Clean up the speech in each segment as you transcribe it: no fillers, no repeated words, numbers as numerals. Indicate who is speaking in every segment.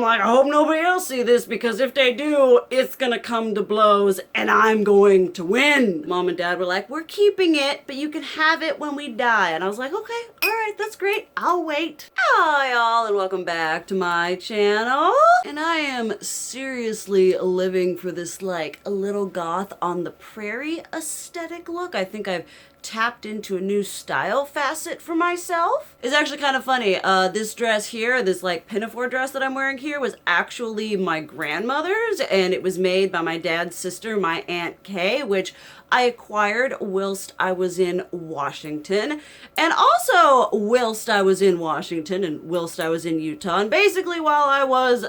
Speaker 1: like, I hope nobody else see this, because if they do, it's gonna come to blows and I'm going to win. Mom and Dad were like, we're keeping it, but you can have it when we die. And I was like, okay, all right, that's great. I'll wait. Hi, y'all, and welcome back to my channel. And I am seriously living for this, like, a little goth on the prairie aesthetic look. I think I've tapped into a new style facet for myself. It's actually kind of funny. This dress here, this like pinafore dress that I'm wearing here, was actually my grandmother's, and it was made by my dad's sister, my Aunt Kay, which I acquired whilst I was in Washington, and also whilst I was in Washington and whilst I was in Utah, and basically while I was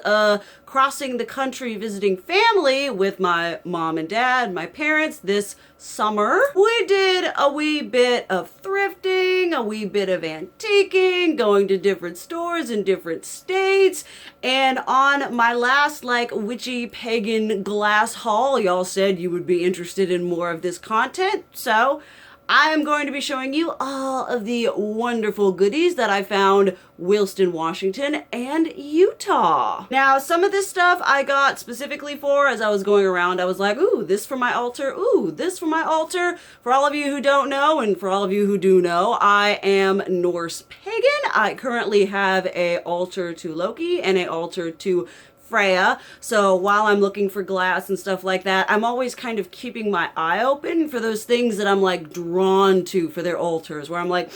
Speaker 1: crossing the country visiting family with my mom and dad, my parents, this summer. We did a wee bit of thrifting, a wee bit of antiquing, going to different stores in different states, and on my last like witchy pagan glass haul, y'all said you would be interested in more of this content, so I am going to be showing you all of the wonderful goodies that I found whilst in Washington and Utah. Now, some of this stuff I got specifically for, as I was going around, I was like, ooh, this for my altar, ooh, this for my altar. For all of you who don't know, and for all of you who do know, I am Norse pagan. I currently have an altar to Loki and an altar to Freya, so while I'm looking for glass and stuff like that, I'm always kind of keeping my eye open for those things that I'm like drawn to for their altars, where I'm like,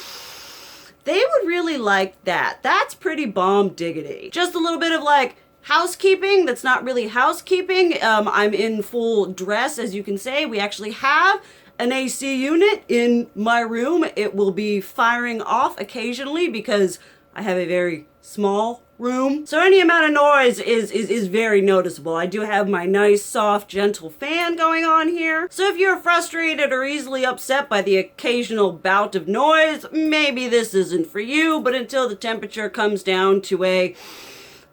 Speaker 1: they would really like that. That's pretty bomb diggity. Just a little bit of like housekeeping that's not really housekeeping. I'm in full dress, as you can say. We actually have an AC unit in my room. It will be firing off occasionally because I have a very small room. So any amount of noise is very noticeable. I do have my nice, soft, gentle fan going on here. So if you're frustrated or easily upset by the occasional bout of noise, maybe this isn't for you, but until the temperature comes down to a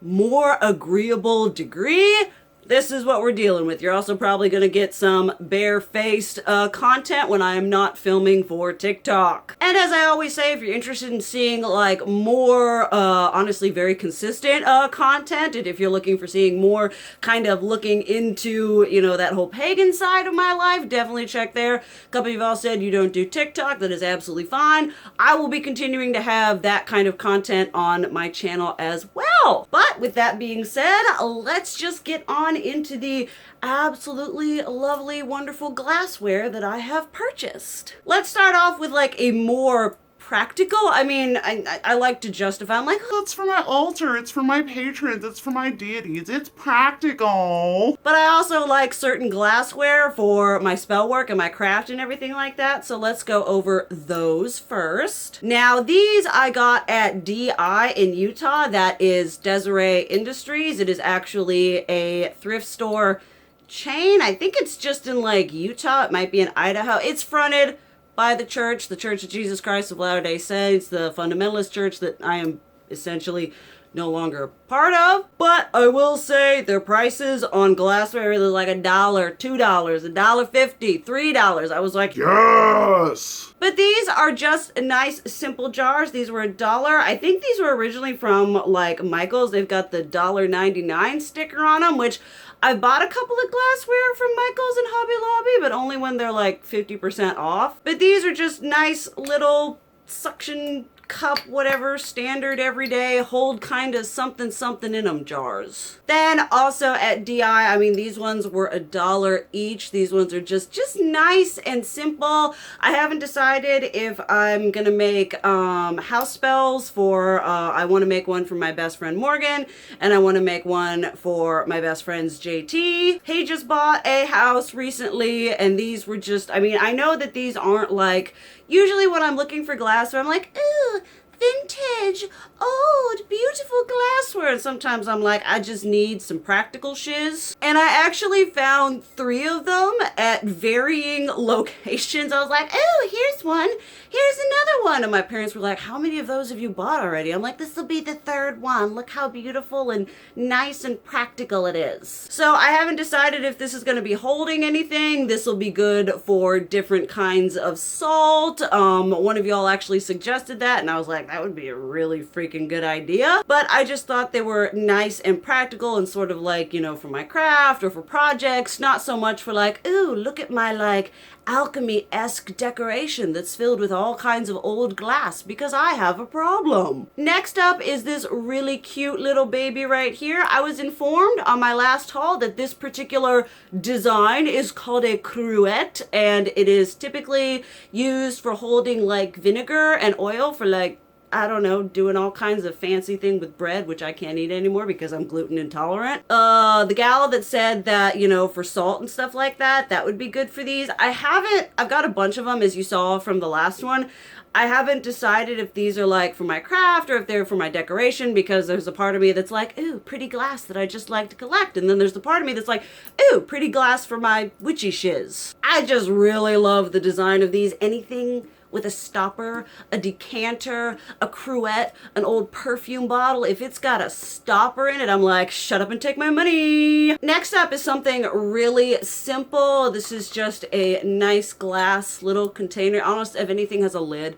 Speaker 1: more agreeable degree, this is what we're dealing with. You're also probably going to get some bare-faced content when I am not filming for TikTok. And as I always say, if you're interested in seeing like more, honestly, very consistent content, and if you're looking for seeing more kind of looking into, you know, that whole pagan side of my life, definitely check there. A couple of you all said you don't do TikTok. That is absolutely fine. I will be continuing to have that kind of content on my channel as well. But with that being said, let's just get on into the absolutely lovely, wonderful glassware that I have purchased. Let's start off with like a more practical, I mean, I like to justify, I'm like,
Speaker 2: oh, it's for my altar, it's for my patrons, it's for my deities, it's practical.
Speaker 1: But I also like certain glassware for my spell work and my craft and everything like that, so let's go over those first. Now, these I got at DI in Utah. That is Desiree Industries. It is actually a thrift store chain. I think it's just in like Utah. It might be in Idaho. It's fronted by the Church of Jesus Christ of Latter-day Saints, the fundamentalist church that I am essentially no longer a part of. But I will say their prices on glassware are like $1, $2, $1.50, $3. I was like,
Speaker 2: yes!
Speaker 1: But these are just nice, simple jars. These were $1. I think these were originally from like Michael's. They've got the $1.99 sticker on them, which I bought a couple of glassware from Michael's and Hobby Lobby, but only when they're like 50% off. But these are just nice little suction cup, whatever, standard everyday, hold kind of something in them jars. Then also at DI, I mean, these ones were $1 each. These ones are just nice and simple. I haven't decided if I'm gonna make house spells for, I want to make one for my best friend Morgan, and I want to make one for my best friend's JT. He just bought a house recently, and these were just, I mean, I know that these aren't like, usually when I'm looking for glassware, I'm like, ooh, vintage, old, beautiful glassware. And sometimes I'm like, I just need some practical shiz. And I actually found 3 of them at varying locations. I was like, oh, here's one, here's another one. And my parents were like, how many of those have you bought already? I'm like, this will be the 3rd one. Look how beautiful and nice and practical it is. So I haven't decided if this is going to be holding anything. This will be good for different kinds of salt. One of y'all actually suggested that, and I was like, like, that would be a really freaking good idea. But I just thought they were nice and practical and sort of like, you know, for my craft or for projects, not so much for like, ooh, look at my like alchemy-esque decoration that's filled with all kinds of old glass, because I have a problem. Next up is this really cute little baby right here. I was informed on my last haul that this particular design is called a cruet, and it is typically used for holding like vinegar and oil for like, I don't know, doing all kinds of fancy thing with bread, which I can't eat anymore because I'm gluten intolerant. The gal that said that, you know, for salt and stuff like that, that would be good for these. I've got a bunch of them, as you saw from the last one. I haven't decided if these are like for my craft or if they're for my decoration, because there's a part of me that's like, ooh, pretty glass that I just like to collect. And then there's the part of me that's like, ooh, pretty glass for my witchy shiz. I just really love the design of these. Anything with a stopper, a decanter, a cruet, an old perfume bottle. If it's got a stopper in it, I'm like, shut up and take my money. Next up is something really simple. This is just a nice glass little container. Almost if anything has a lid.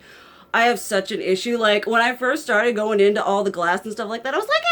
Speaker 1: I have such an issue. Like when I first started going into all the glass and stuff like that, I was like,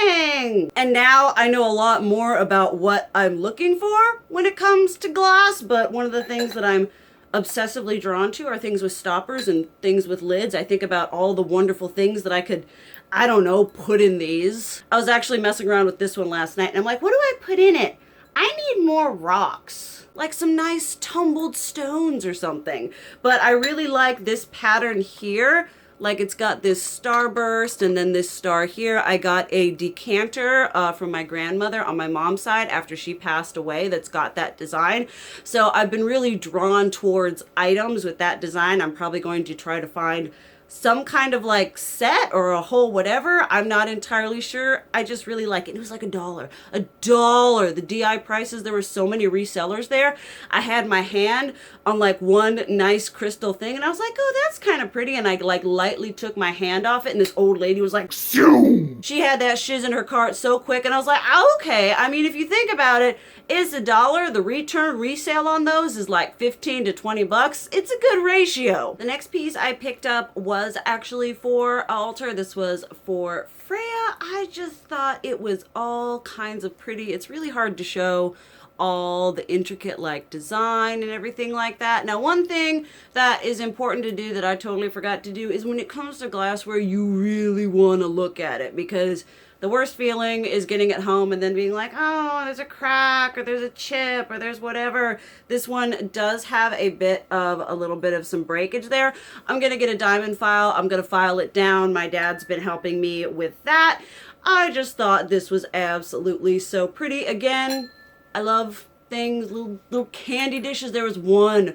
Speaker 1: everything. And now I know a lot more about what I'm looking for when it comes to glass. But one of the things that I'm obsessively drawn to are things with stoppers and things with lids. I think about all the wonderful things that I could, I don't know, put in these. I was actually messing around with this one last night and I'm like, what do I put in it? I need more rocks, like some nice tumbled stones or something. But I really like this pattern here. Like it's got this starburst and then this star here. I got a decanter from my grandmother on my mom's side after she passed away that's got that design. So I've been really drawn towards items with that design. I'm probably going to try to find some kind of like set or a whole whatever. I'm not entirely sure. I just really like it. It was like $1. $1. The DI prices, there were so many resellers there. I had my hand on like one nice crystal thing and I was like, oh, that's kind of pretty. And I like lightly took my hand off it and this old lady was like, shoo! She had that shiz in her cart so quick and I was like, oh, okay. I mean, if you think about it, it's $1. The return resale on those is like 15 to 20 bucks. It's a good ratio. The next piece I picked up was actually for an altar. This was for Freya. I just thought it was all kinds of pretty. It's really hard to show all the intricate like design and everything like that. Now, one thing that is important to do that I totally forgot to do is when it comes to glassware, you really want to look at it, because the worst feeling is getting it home and then being like, oh, there's a crack or there's a chip or there's whatever. This one does have a little bit of some breakage there. I'm going to get a diamond file. I'm going to file it down. My dad's been helping me with that. I just thought this was absolutely so pretty. Again, I love things, little candy dishes. There was one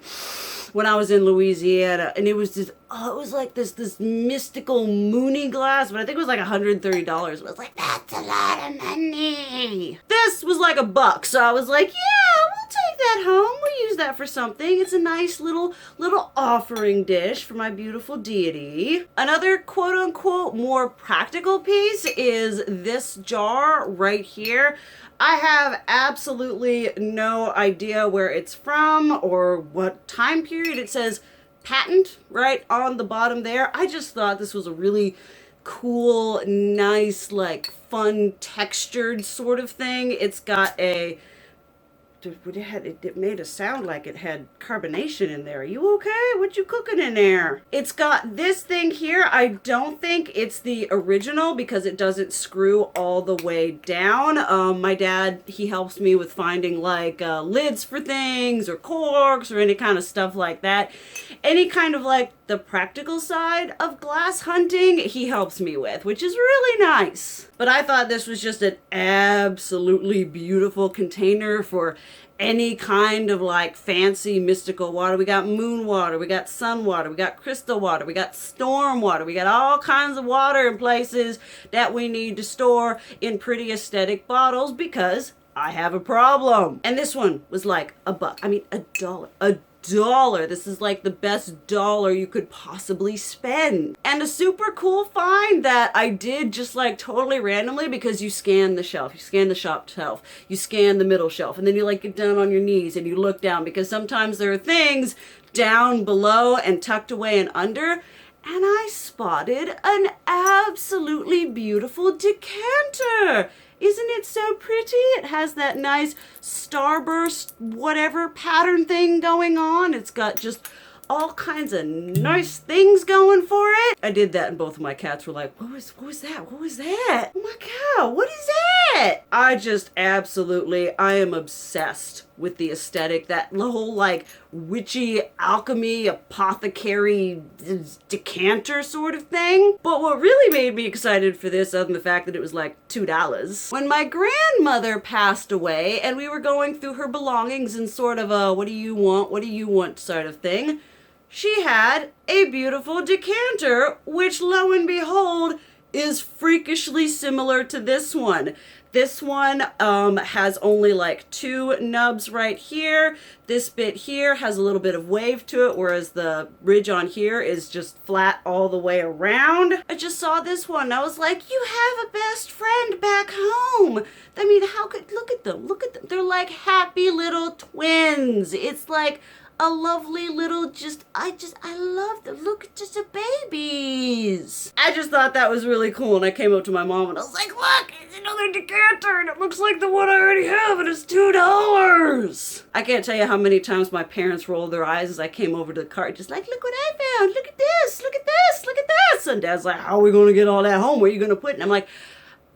Speaker 1: when I was in Louisiana and it was just, it was like this mystical moony glass, but I think it was like $130. I was like, that's a lot of money. This was like $1, so I was like, yeah, we'll take that home. We'll use that for something. It's a nice little offering dish for my beautiful deity. Another quote unquote more practical piece is this jar right here. I have absolutely no idea where it's from or what time period. It says patent right on the bottom there. I just thought this was a really cool, nice, like fun textured sort of thing. It's got a, it made a sound like it had carbonation in there. Are you okay? What you cooking in there? It's got this thing here. I don't think it's the original because it doesn't screw all the way down. My dad, he helps me with finding like lids for things or corks or any kind of stuff like that. Any kind of like the practical side of glass hunting, he helps me with, which is really nice. But I thought this was just an absolutely beautiful container for any kind of like fancy mystical water. We got moon water, we got sun water, we got crystal water, we got storm water, we got all kinds of water in places that we need to store in pretty aesthetic bottles because I have a problem. And this one was like $1. I mean, $1. $1. This is like the best dollar you could possibly spend. And a super cool find that I did just like totally randomly, because you scan the shelf, you scan the shop shelf, you scan the middle shelf, and then you like get down on your knees and you look down, because sometimes there are things down below and tucked away and under. and I spotted an absolutely beautiful decanter. Isn't it so pretty? It has that nice starburst whatever pattern thing going on. It's got just all kinds of nice things going for it. I did that and both of my cats were like, what was that? What was that? Oh my cow, what is that? I am obsessed with the aesthetic, that whole like witchy alchemy, apothecary decanter sort of thing. But what really made me excited for this, other than the fact that it was like $2, when my grandmother passed away and we were going through her belongings in sort of a what do you want sort of thing, she had a beautiful decanter, which lo and behold is freakishly similar to this one. This one has only like 2 nubs right here. This bit here has a little bit of wave to it, whereas the ridge on here is just flat all the way around. I just saw this one and I was like, you have a best friend back home. I mean, how could, look at them. They're like happy little twins. It's like a lovely little, I love the look, just the babies. I just thought that was really cool, and I came up to my mom and I was like, look, it's another decanter, and it looks like the one I already have, and it's $2. I can't tell you how many times my parents rolled their eyes as I came over to the cart, just like, look what I found, look at this, look at this, look at this. And Dad's like, how are we gonna get all that home? Where are you gonna put it? And I'm like,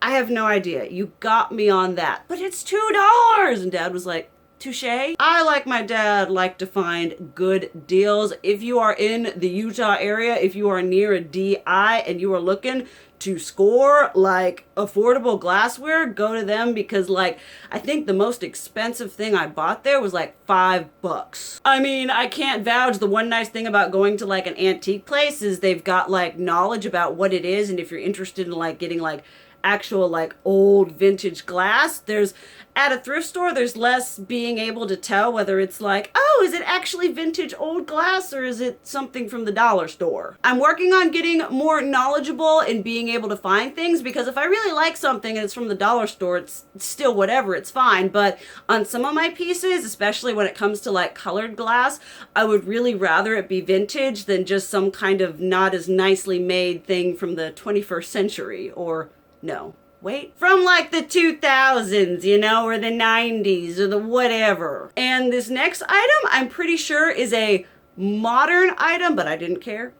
Speaker 1: I have no idea. You got me on that, but it's $2. And Dad was like, touche. I, like my dad, like to find good deals. If you are in the Utah area, if you are near a DI and you are looking to score like affordable glassware, go to them, because like I think the most expensive thing I bought there was like $5. I mean, I can't vouch. The one nice thing about going to like an antique place is they've got like knowledge about what it is, and if you're interested in like getting like actual like old vintage glass, there's at a thrift store, there's less being able to tell whether it's like, oh, is it actually vintage old glass or is it something from the dollar store? I'm working on getting more knowledgeable and being able to find things, because if I really like something and it's from the dollar store, it's still whatever, it's fine. But on some of my pieces, especially when it comes to like colored glass, I would really rather it be vintage than just some kind of not as nicely made thing from the 21st century, or no, wait, from like the 2000s, you know, or the 90s or the whatever. And this next item, I'm pretty sure is a modern item, but I didn't care.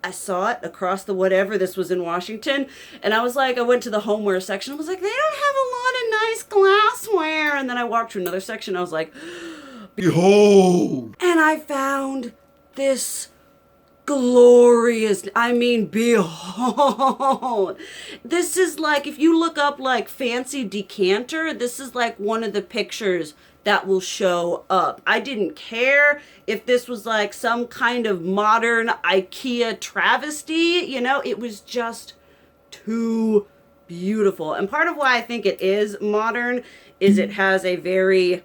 Speaker 1: I saw it across the whatever. This was in Washington. And I was like, I went to the homeware section. I was like, they don't have a lot of nice glassware. And then I walked to another section. I was like, behold. And I found this glorious, I mean, behold. This is like, if you look up like fancy decanter, this is like one of the pictures that will show up. I didn't care if this was like some kind of modern IKEA travesty, you know, it was just too beautiful. And part of why I think it is modern is it has a very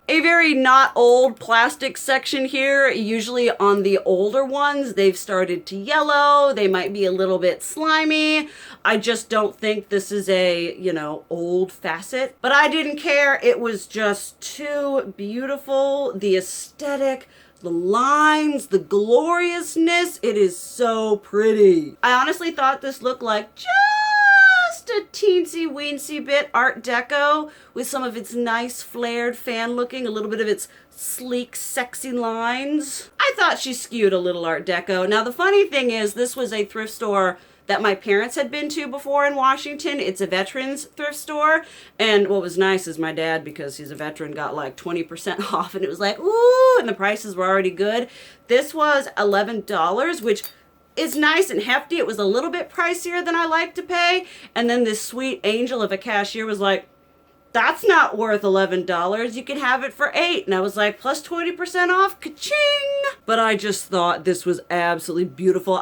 Speaker 1: not old plastic section here. Usually on the older ones, they've started to yellow. They might be a little bit slimy. I just don't think this is a, you know, old facet. But I didn't care. It was just too beautiful. The aesthetic, the lines, the gloriousness. It is so pretty. I honestly thought this looked like just a teensy weensy bit Art Deco with some of its nice flared fan looking, a little bit of its sleek, sexy lines. I thought she skewed a little Art Deco. Now the funny thing is, this was a thrift store that my parents had been to before in Washington. It's a veterans thrift store. And what was nice is my dad, because he's a veteran, got like 20% off, and it was like, ooh, and the prices were already good. This was $11, which is nice and hefty. It was a little bit pricier than I like to pay. And then this sweet angel of a cashier was like, that's not worth $11. You can have it for $8. And I was like, plus 20% off, ka-ching. But I just thought this was absolutely beautiful.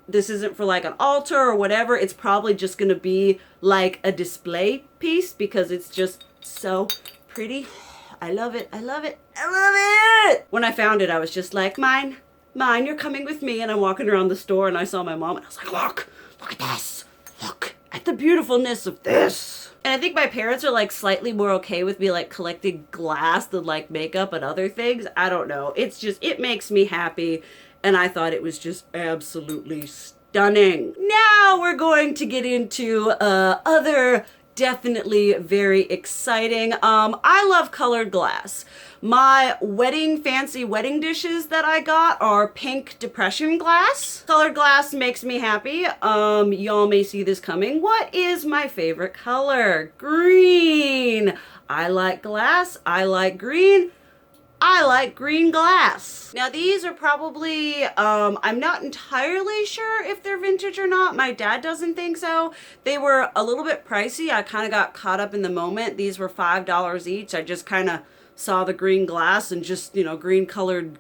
Speaker 1: This isn't for like an altar or whatever. It's probably just gonna be like a display piece because it's just so pretty. I love it, I love it, I love it. When I found it, I was just like, mine, you're coming with me. And I'm walking around the store and I saw my mom and I was like, look at this. Look at the beautifulness of this. And I think my parents are like slightly more okay with me like collecting glass than like makeup and other things. I don't know. It's just, it makes me happy. And I thought it was just absolutely stunning. stunning. Now we're going to get into other definitely very exciting. I love colored glass. My fancy wedding dishes that I got are pink depression glass. Colored glass makes me happy. Y'all may see this coming. What is my favorite color? Green. I like glass. I like green. I like green glass. Now these are probably, I'm not entirely sure if they're vintage or not. My dad doesn't think so. They were a little bit pricey. I kind of got caught up in the moment. These were $5 each. I just kind of saw the green glass and just, you know, green colored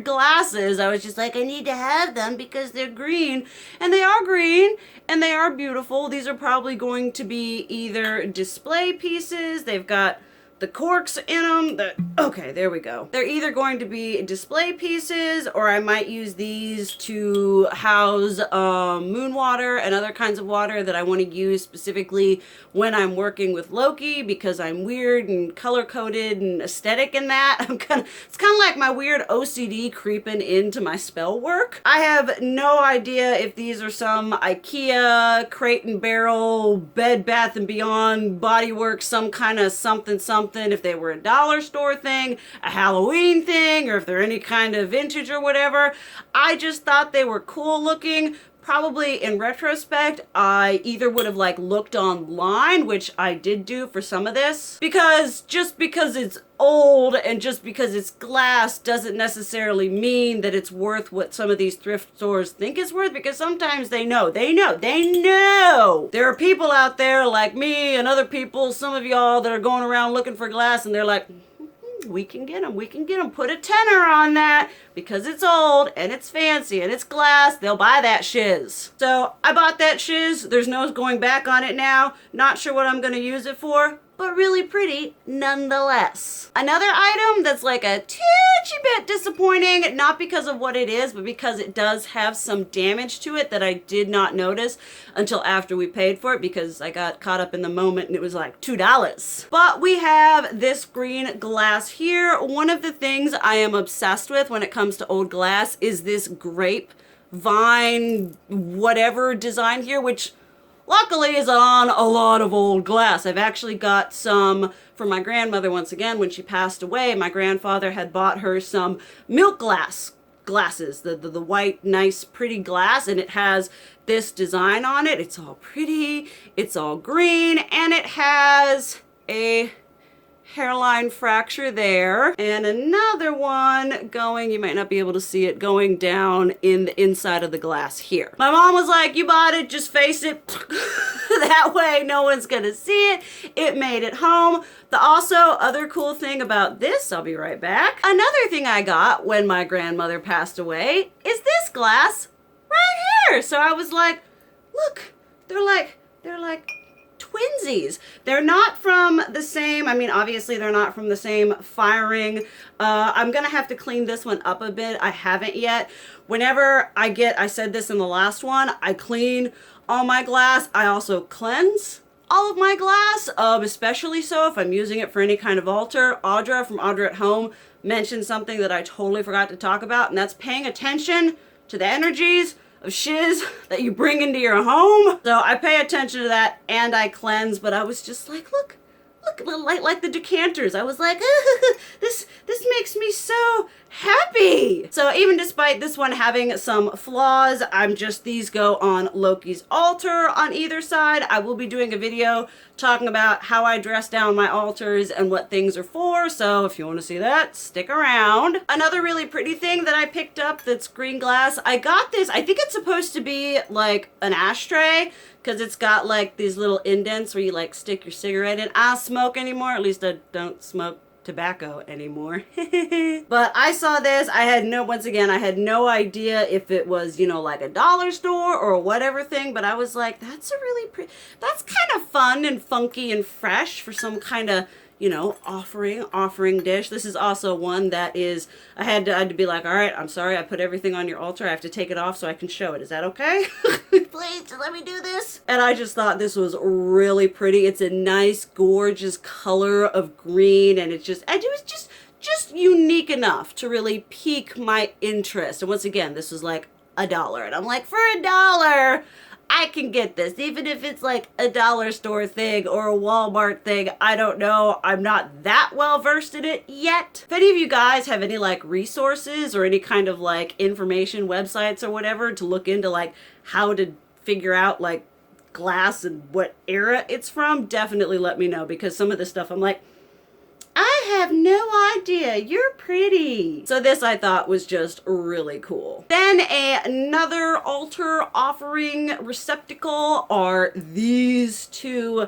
Speaker 1: glasses. I was just like, I need to have them because they're green. And they are green and they are beautiful. These are probably going to be either display pieces. They've got the corks in them. Okay, there we go. They're either going to be display pieces or I might use these to house moon water and other kinds of water that I want to use specifically when I'm working with Loki because I'm weird and color-coded and aesthetic in that. It's kind of like my weird OCD creeping into my spell work. I have no idea if these are some IKEA, Crate and Barrel, Bed Bath & Beyond, Bodyworks, some kind of something, if they were a dollar store thing, a Halloween thing, or if they're any kind of vintage or whatever. I just thought they were cool looking. Probably in retrospect, I either would have like looked online, which I did do for some of this, because just because it's old and just because it's glass doesn't necessarily mean that it's worth what some of these thrift stores think it's worth, because sometimes they know. There are people out there like me and other people, some of y'all that are going around looking for glass and they're like, we can get them. Put a tenner on that because it's old and it's fancy and it's glass. They'll buy that shiz. So I bought that shiz. There's no going back on it now. Not sure what I'm going to use it for, but really pretty nonetheless. Another item that's like a teensy bit disappointing, not because of what it is, but because it does have some damage to it that I did not notice until after we paid for it because I got caught up in the moment and it was like $2. But we have this green glass here. One of the things I am obsessed with when it comes to old glass is this grape vine whatever design here, which luckily is on a lot of old glass. I've actually got some for my grandmother once again. When she passed away, my grandfather had bought her some milk glasses, the white, nice, pretty glass, and it has this design on it. It's all pretty, it's all green, and it has a hairline fracture there and another one going, you might not be able to see it, going down in the inside of the glass here. My mom was like, you bought it, just face it. That way no one's gonna see it. It made it home. The also other cool thing about this, I'll be right back. Another thing I got when my grandmother passed away is this glass right here. So I was like, look, they're like twinsies. They're not from the same, I mean, obviously they're not from the same firing. I'm gonna have to clean this one up a bit. I haven't yet. Whenever I said this in the last one, I clean all my glass. I also cleanse all of my glass, especially so if I'm using it for any kind of altar. Audra from Audra at Home mentioned something that I totally forgot to talk about, and that's paying attention to the energies of shiz that you bring into your home. So I pay attention to that and I cleanse, but I was just like, look, like the decanters. I was like, this makes me so happy. So even despite this one having some flaws, these go on Loki's altar on either side. I will be doing a video talking about how I dress down my altars and what things are for. So if you want to see that, stick around. Another really pretty thing that I picked up that's green glass. I got this, I think it's supposed to be like an ashtray, because it's got like these little indents where you like stick your cigarette in. I don't smoke anymore, at least I don't smoke tobacco anymore. But I saw this, I had no idea if it was, you know, like a dollar store or whatever thing, but I was like, that's that's kind of fun and funky and fresh for some kind of, you know, offering dish. This is also one that is, I had to be like, all right, I'm sorry, I put everything on your altar. I have to take it off so I can show it. Is that okay? Please, let me do this. And I just thought this was really pretty. It's a nice, gorgeous color of green, and it was just unique enough to really pique my interest. And once again, this was like $1. And I'm like, for $1, I can get this, even if it's like a dollar store thing or a Walmart thing. I don't know. I'm not that well versed in it yet. If any of you guys have any like resources or any kind of like information websites or whatever to look into like how to figure out like glass and what era it's from, definitely let me know, because some of this stuff I'm like, I have no idea. You're pretty. So this I thought was just really cool. Then another altar offering receptacle are these two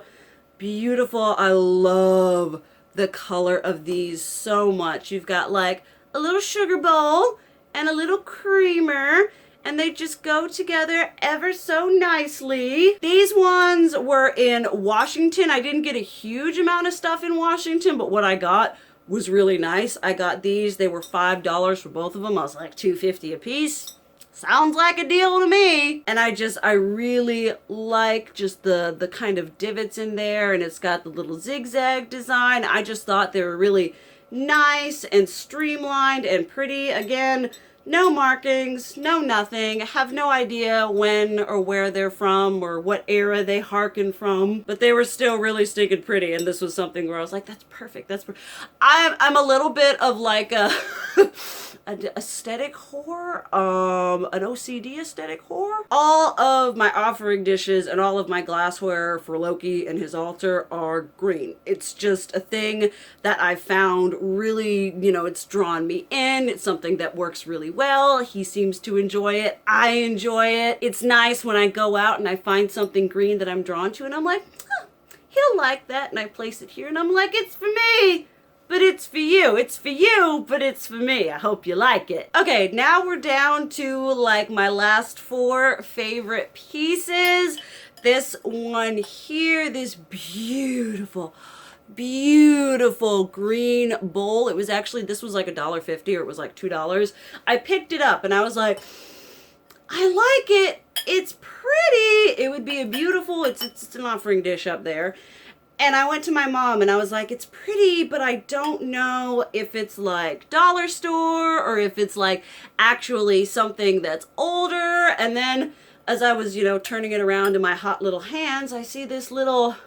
Speaker 1: beautiful. I love the color of these so much. You've got like a little sugar bowl and a little creamer, and they just go together ever so nicely. These ones were in Washington. I didn't get a huge amount of stuff in Washington, but what I got was really nice. I got these. They were $5 for both of them. I was like $2.50 a piece. Sounds like a deal to me. And I really like just the kind of divots in there, and it's got the little zigzag design. I just thought they were really nice and streamlined and pretty. Again, no markings, no nothing. Have no idea when or where they're from or what era they harken from, but they were still really stinking pretty. And this was something where I was like, that's perfect. I'm a little bit of like a an aesthetic whore, an OCD aesthetic whore. All of my offering dishes and all of my glassware for Loki and his altar are green. It's just a thing that I found really, it's drawn me in. It's something that works really well. He seems to enjoy it. I enjoy it. It's nice when I go out and I find something green that I'm drawn to, and I'm like, he'll like that, and I place it here, and I'm like, it's for me. But it's for you. It's for you, but it's for me. I hope you like it. Okay, now we're down to like my last 4 favorite pieces. This one here, this beautiful green bowl. This was like $1.50, or it was like $2. I picked it up and I was like, I like it. It's pretty. It would be a beautiful, it's an offering dish up there. And I went to my mom and I was like, it's pretty, but I don't know if it's like dollar store or if it's like actually something that's older. And then as I was, turning it around in my hot little hands, I see this little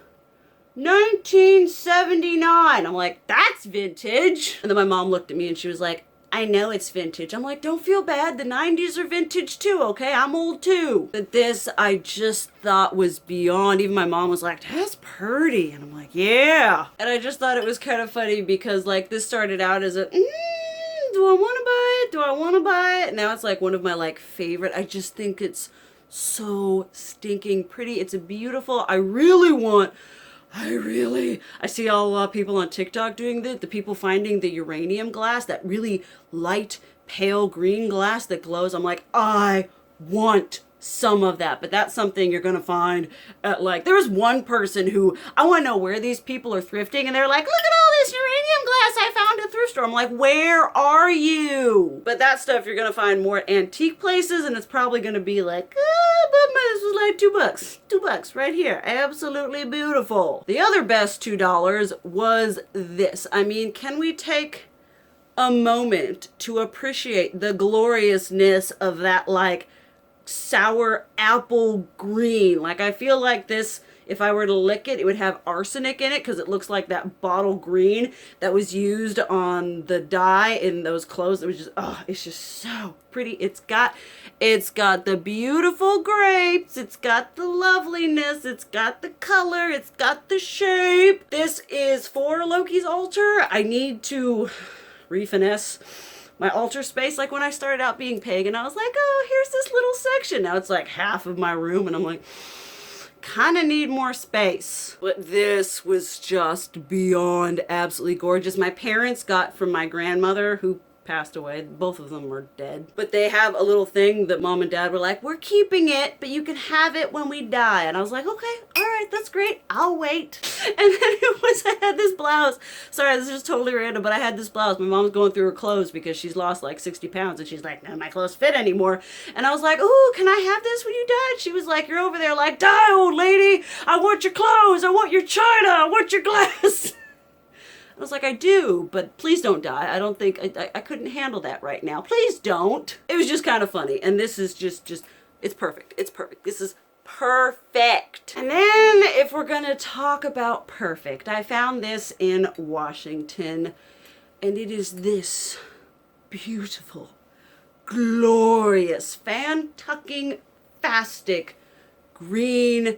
Speaker 1: 1979. I'm like, that's vintage. And then my mom looked at me and she was like, I know it's vintage. I'm like, don't feel bad. The 90s are vintage too, okay? I'm old too. But this I just thought was beyond. Even my mom was like, that's pretty. And I'm like, yeah. And I just thought it was kind of funny because like this started out as a, do I want to buy it? Do I want to buy it? Now it's like one of my like favorite. I just think it's so stinking pretty. It's a beautiful, I see a lot of people on TikTok doing that. The people finding the uranium glass, that really light, pale green glass that glows. I'm like, I want some of that. But that's something you're going to find at like, there was one person who, I want to know where these people are thrifting. And they're like, look at all this uranium glass I found at a thrift store. I'm like, where are you? But that stuff you're going to find more at antique places. And it's probably going to be like, but this was like $2. $2 right here. Absolutely beautiful. The other best $2 was this. I mean, can we take a moment to appreciate the gloriousness of that like sour apple green? Like I feel like this, if I were to lick it, it would have arsenic in it because it looks like that bottle green that was used on the dye in those clothes. It was just, it's just so pretty. It's got the beautiful grapes. It's got the loveliness. It's got the color. It's got the shape. This is for Loki's altar. I need to refinesse my altar space. Like when I started out being pagan, I was like, oh, here's this little section. Now it's like half of my room and I'm like, kind of need more space. But this was just beyond absolutely gorgeous. My parents got from my grandmother who passed away. Both of them were dead. But they have a little thing that mom and dad were like, we're keeping it, but you can have it when we die. And I was like, okay, all right, that's great. I'll wait. And then I had this blouse. Sorry, this is just totally random, but I had this blouse. My mom's going through her clothes because she's lost like 60 pounds and she's like, none of my clothes fit anymore. And I was like, ooh, can I have this when you die? She was like, you're over there like, die, old lady. I want your clothes. I want your china. I want your glass. I was like, I do, but please don't die. I don't think, I couldn't handle that right now. Please don't. It was just kind of funny. And this is just, it's perfect. It's perfect. This is perfect. And then if we're gonna talk about perfect, I found this in Washington, and it is this beautiful, glorious, fan-tucking, fastic green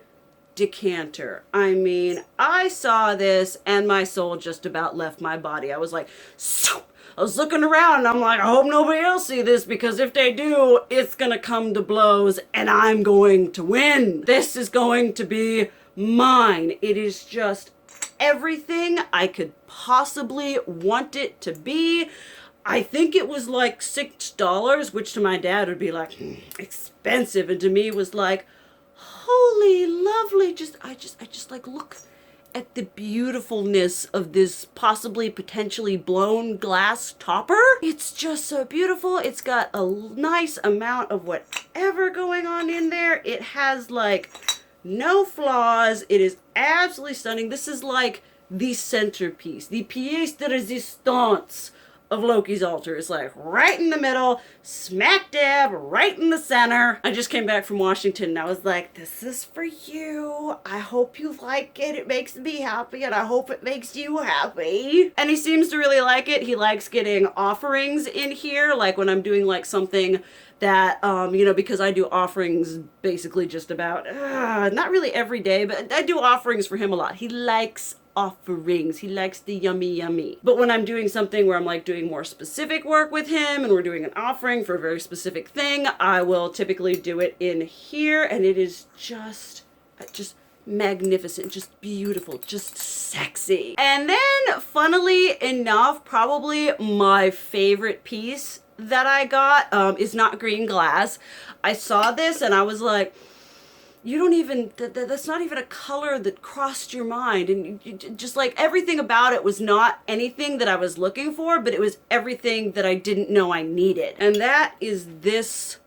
Speaker 1: decanter. I mean, I saw this and my soul just about left my body. I was like, so I was looking around and I'm like, I hope nobody else see this, because if they do, it's gonna come to blows and I'm going to win. This is going to be mine. It is just everything I could possibly want it to be. I think it was like $6, which to my dad would be like expensive, and to me was like, holy lovely. I just like look at the beautifulness of this possibly potentially blown glass topper. It's just so beautiful. It's got a nice amount of whatever going on in there. It has like no flaws. It is absolutely stunning. This is like the centerpiece, the pièce de résistance of Loki's altar. Is like right in the middle, smack dab, right in the center. I just came back from Washington and I was like, this is for you. I hope you like it. It makes me happy and I hope it makes you happy. And he seems to really like it. He likes getting offerings in here, like when I'm doing like something that, you know, because I do offerings basically just about, not really every day, but I do offerings for him a lot. He likes offerings. He likes the yummy. But when I'm doing something where I'm like doing more specific work with him and we're doing an offering for a very specific thing, I will typically do it in here, and it is just magnificent, just beautiful, just sexy. And then funnily enough, probably my favorite piece that I got is not green glass. I saw this and I was like, you don't even, that's not even a color that crossed your mind. And you just like everything about it was not anything that I was looking for, but it was everything that I didn't know I needed. And that is this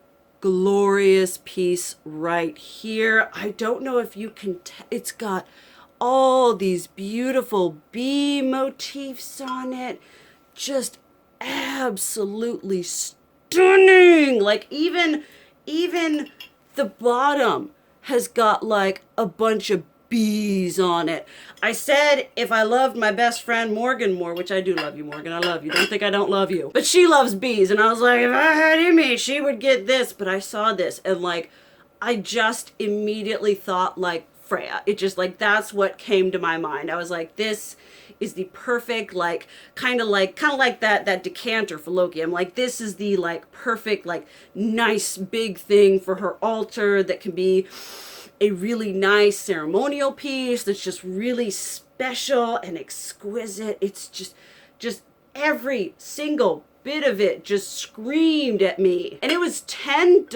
Speaker 1: glorious piece right here. I don't know if you can, it's got all these beautiful bee motifs on it. Just absolutely stunning. Like even the bottom has got like a bunch of bees on it. I said if I loved my best friend Morgan more, which I do love you, Morgan, I love you, don't think I don't love you, but she loves bees, and I was like, if I had Amy, she would get this. But I saw this and like I just immediately thought like Freya. It just like, that's what came to my mind. I was like, this is the perfect, like kind of like that decanter for Loki. I'm like, this is the like perfect, like nice big thing for her altar that can be a really nice ceremonial piece that's just really special and exquisite. It's just every single bit of it just screamed at me. And it was $10.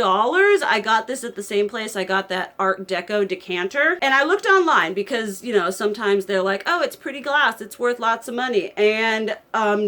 Speaker 1: I got this at the same place I got that Art Deco decanter. And I looked online because, you know, sometimes they're like, oh, it's pretty glass, it's worth lots of money. And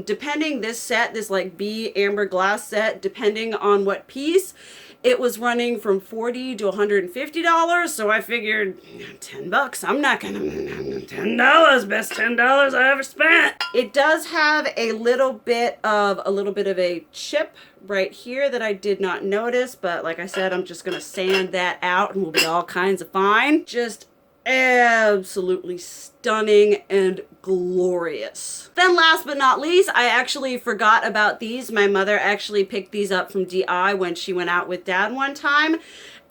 Speaker 1: depending, this like bee amber glass set, depending on what piece, it was running from $40 to $150. So I figured, $10, I'm not gonna, $10, best $10 I ever spent. It does have a little bit of a chip right here that I did not notice, but like I said, I'm just gonna sand that out and we'll be all kinds of fine. Just absolutely stunning and glorious. Then last but not least, I actually forgot about these. My mother actually picked these up from DI when she went out with Dad one time.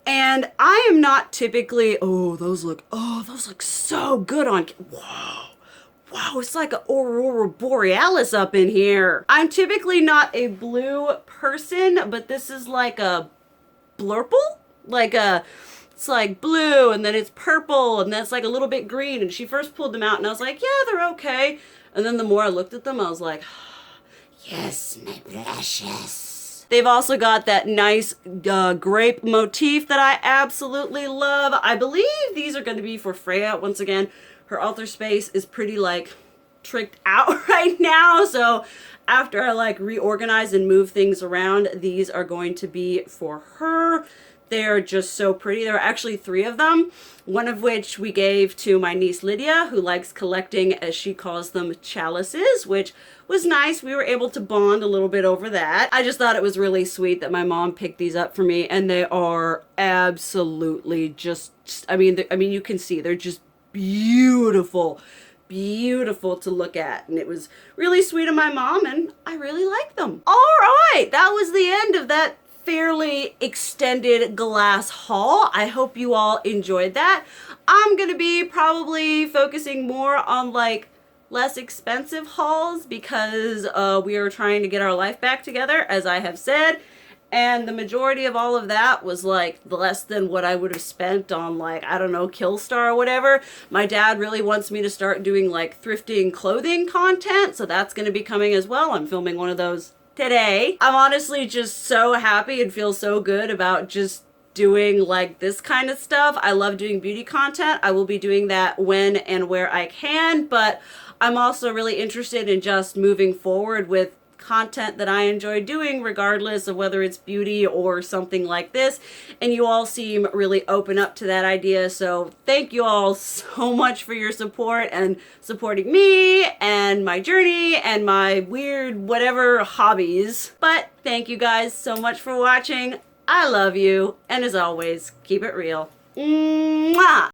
Speaker 1: And I am not typically, those look so good on, wow, it's like an aurora borealis up in here. I'm typically not a blue person, but this is like a blurple, it's like blue and then it's purple and then it's like a little bit green. And she first pulled them out and I was like, yeah, they're okay. And then the more I looked at them, I was like, yes, my precious. They've also got that nice grape motif that I absolutely love. I believe these are going to be for Freya. Once again, her altar space is pretty like tricked out right now. So after I like reorganize and move things around, these are going to be for her. They're just so pretty. There are actually 3 of them, one of which we gave to my niece Lydia, who likes collecting, as she calls them, chalices, which was nice. We were able to bond a little bit over that. I just thought it was really sweet that my mom picked these up for me, and they are absolutely just I mean, you can see they're just beautiful to look at, and it was really sweet of my mom, and I really like them. All right, that was the end of that fairly extended glass haul. I hope you all enjoyed that. I'm gonna be probably focusing more on like less expensive hauls because we are trying to get our life back together, as I have said. And the majority of all of that was like less than what I would have spent on, like, I don't know, Killstar or whatever. My dad really wants me to start doing like thrifting clothing content, so that's going to be coming as well. I'm filming one of those today. I'm honestly just so happy and feel so good about just doing like this kind of stuff. I love doing beauty content. I will be doing that when and where I can, but I'm also really interested in just moving forward with content that I enjoy doing, regardless of whether it's beauty or something like this. And you all seem really open up to that idea. So thank you all so much for your support and supporting me and my journey and my weird whatever hobbies. But thank you guys so much for watching. I love you. And as always, keep it real. Mwah!